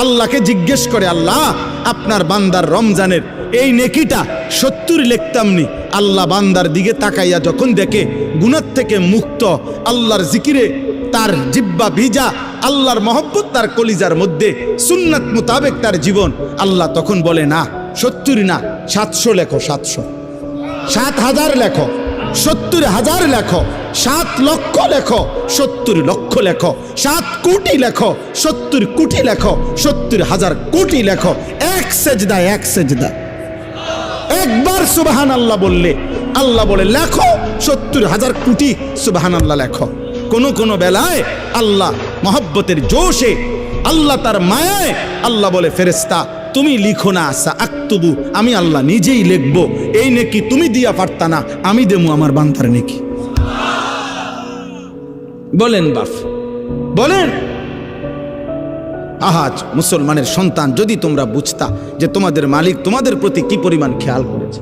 আল্লাহকে জিজ্ঞেস করে, আল্লাহ আপনার বান্দার রমজানের এই নেকিটা 70 লিখতাম নি। আল্লাহ বান্দার দিকে তাকাইয়া যখন দেখে গুনাহ থেকে মুক্ত, আল্লাহর জিকিরে তার জিব্বা ভিজা, আল্লাহর মহব্বত তার কলিজার মধ্যে, সুন্নাত মোতাবেক তার জীবন, আল্লাহ তখন বলে না 70 না 700 লেখো, 700, 7,000 লেখো, 70,000 লেখো, 7 লক্ষ লেখো, 70 লক্ষ লেখো, 7 কোটি লেখো, 70 কোটি লেখো, 70,000 কোটি লেখো। এক সেজদা, এক সেজদা, একবার সুবহানাল্লাহ বললে আল্লাহ বলে লেখো 70,000 কোটি সুবহানাল্লাহ লেখো। কোন বেলায় আল্লাহ মহব্বতের জোশে, আল্লাহ তার মায়ায় আল্লাহ বলে, ফেরেশতা তুমি লিখো না, আকতুবু, আমি আল্লাহ নিজেই লিখবো। এই নেকি তুমি দিয়া পারতা না, আমি দেবো আমার বান্দার নেকি। বলেন বাপ, বলেন। আহাজ মুসলমানের সন্তান, যদি তোমরা বুঝতা যে তোমাদের মালিক তোমাদের প্রতি কি পরিমাণ খেয়াল করেছে।